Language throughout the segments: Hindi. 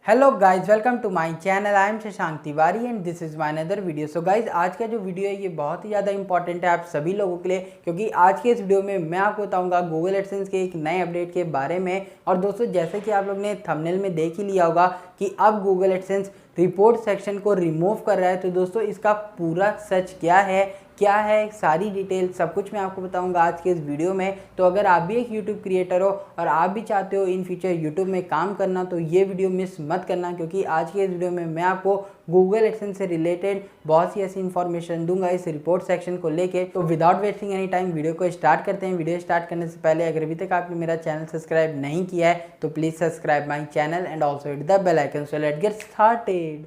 Hello guys, welcome to my channel. I am Shashank Tiwari and this is my another video. So guys, आज का जो वीडियो है ये बहुत ही ज़्यादा इंपॉर्टेंट है आप सभी लोगों के लिए, क्योंकि आज के इस वीडियो में मैं आपको बताऊंगा गूगल एडसेंस के एक नए अपडेट के बारे में। और दोस्तों, जैसे कि आप लोग ने थंबनेल में देख ही लिया होगा कि अब गूगल एडसेंस रिपोर्ट सेक्शन को रिमूव कर रहा है। तो दोस्तों, इसका पूरा सच क्या है सारी डिटेल सब कुछ मैं आपको बताऊंगा आज के इस वीडियो में। तो अगर आप भी एक यूट्यूब क्रिएटर हो और आप भी चाहते हो इन फ्यूचर यूट्यूब में काम करना, तो ये वीडियो मिस मत करना, क्योंकि आज के इस वीडियो में मैं आपको गूगल एडसेंस से रिलेटेड बहुत सी ऐसी इन्फॉर्मेशन दूंगा इस रिपोर्ट सेक्शन को लेके। तो without wasting any time video को स्टार्ट करते हैं। वीडियो स्टार्ट करने से पहले अगर अभी तक आपने मेरा चैनल सब्सक्राइब नहीं किया है तो please subscribe my channel and also hit the bell icon. So let's get started.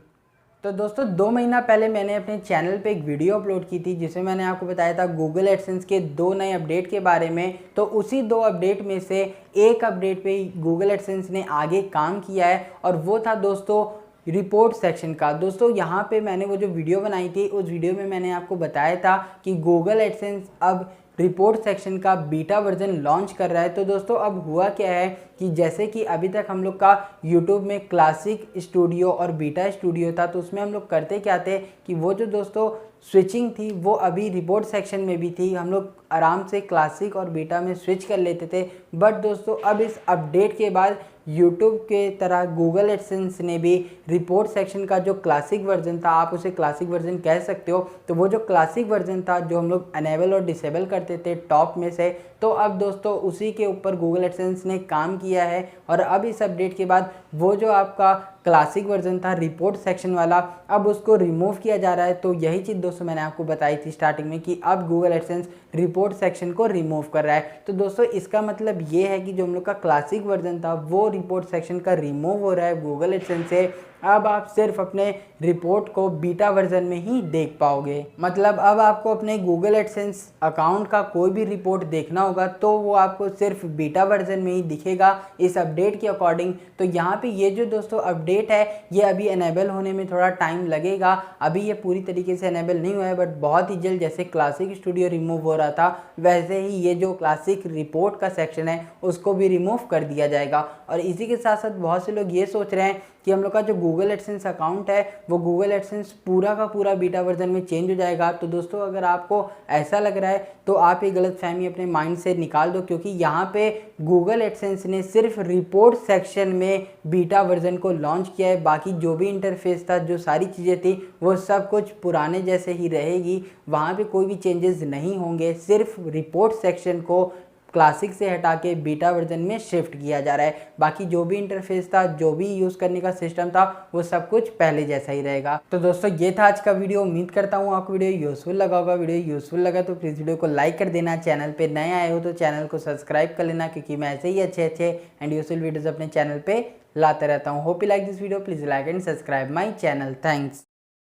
तो दोस्तों, 2 महीना पहले मैंने अपने चैनल पे एक वीडियो अपलोड की थी जिसमें मैंने आपको बताया था गूगल एडसेंस के 2 नए अपडेट के बारे में। तो उसी 2 अपडेट में से एक अपडेट पे गूगल एडसेंस ने आगे काम किया है और वो था दोस्तों रिपोर्ट सेक्शन का। दोस्तों, यहाँ पे मैंने वो जो वीडियो बनाई थी उस वीडियो में मैंने आपको बताया था कि गूगल एडसेंस अब रिपोर्ट सेक्शन का बीटा वर्जन लॉन्च कर रहा है। तो दोस्तों, अब हुआ क्या है कि जैसे कि अभी तक हम लोग का यूट्यूब में क्लासिक स्टूडियो और बीटा स्टूडियो था, तो उसमें हम लोग करते क्या थे कि वो जो दोस्तों स्विचिंग थी वो अभी रिपोर्ट सेक्शन में भी थी। हम लोग आराम से क्लासिक और बीटा में स्विच कर लेते थे। बट दोस्तों, अब इस अपडेट के बाद यूट्यूब के तरह गूगल एडसेंस ने भी रिपोर्ट सेक्शन का जो क्लासिक वर्जन था, आप उसे क्लासिक वर्जन कह सकते हो, तो वो जो क्लासिक वर्जन था जो हम लोग अनेबल और डिसेबल करते थे टॉप में से, तो अब दोस्तों उसी के ऊपर गूगल एडसेंस ने काम किया है। और अब इस अपडेट के बाद वो जो आपका क्लासिक वर्जन था रिपोर्ट सेक्शन वाला, अब उसको रिमूव किया जा रहा है। तो यही चीज़ दोस्तों मैंने आपको बताई थी स्टार्टिंग में कि अब गूगल एडसेंस रिपोर्ट सेक्शन को रिमूव कर रहा है। तो दोस्तों, इसका मतलब ये है कि जो हम लोग का क्लासिक वर्जन था वो रिपोर्ट सेक्शन का रिमूव हो रहा है गूगल एडसेंस से। अब आप सिर्फ अपने रिपोर्ट को बीटा वर्जन में ही देख पाओगे। मतलब अब आपको अपने गूगल एडसेंस अकाउंट का कोई भी रिपोर्ट देखना होगा तो वो आपको सिर्फ बीटा वर्जन में ही दिखेगा इस अपडेट के अकॉर्डिंग। तो यहाँ पे ये जो दोस्तों अपडेट है ये अभी एनेबल होने में थोड़ा टाइम लगेगा। अभी ये पूरी तरीके से एनेबल नहीं हुआ है, बट बहुत ही जल्द जैसे क्लासिक स्टूडियो रिमूव हो रहा था वैसे ही ये जो क्लासिक रिपोर्ट का सेक्शन है उसको भी रिमूव कर दिया जाएगा। और इसी के साथ साथ बहुत से लोग ये सोच रहे हैं कि हम लोग का जो गूगल एडसेंस अकाउंट है वो गूगल एडसेंस पूरा का पूरा बीटा वर्जन में चेंज हो जाएगा। तो दोस्तों, अगर आपको ऐसा लग रहा है तो आप ये गलतफहमी अपने माइंड से निकाल दो, क्योंकि यहाँ पे गूगल एडसेंस ने सिर्फ रिपोर्ट सेक्शन में बीटा वर्जन को लॉन्च किया है। बाकी जो भी इंटरफेस था, जो सारी चीज़ें थी, वो सब कुछ पुराने जैसे ही रहेगी। वहाँ पे कोई भी चेंजेस नहीं होंगे। सिर्फ रिपोर्ट सेक्शन को क्लासिक से हटा के बीटा वर्जन में शिफ्ट किया जा रहा है। बाकी जो भी इंटरफेस था, जो भी यूज़ करने का सिस्टम था, वो सब कुछ पहले जैसा ही रहेगा। तो दोस्तों, ये था आज का वीडियो। उम्मीद करता हूँ आपको वीडियो यूज़फुल लगा होगा। वीडियो यूज़फुल लगा तो प्लीज़ वीडियो को लाइक कर देना। चैनल पे नए आए हो तो चैनल को सब्सक्राइब कर लेना, क्योंकि मैं ऐसे ही अच्छे एंड यूज़फुल वीडियोज़ अपने चैनल पर लाते रहता हूँ। Hope you like this video. Please like and subscribe my channel. Thanks.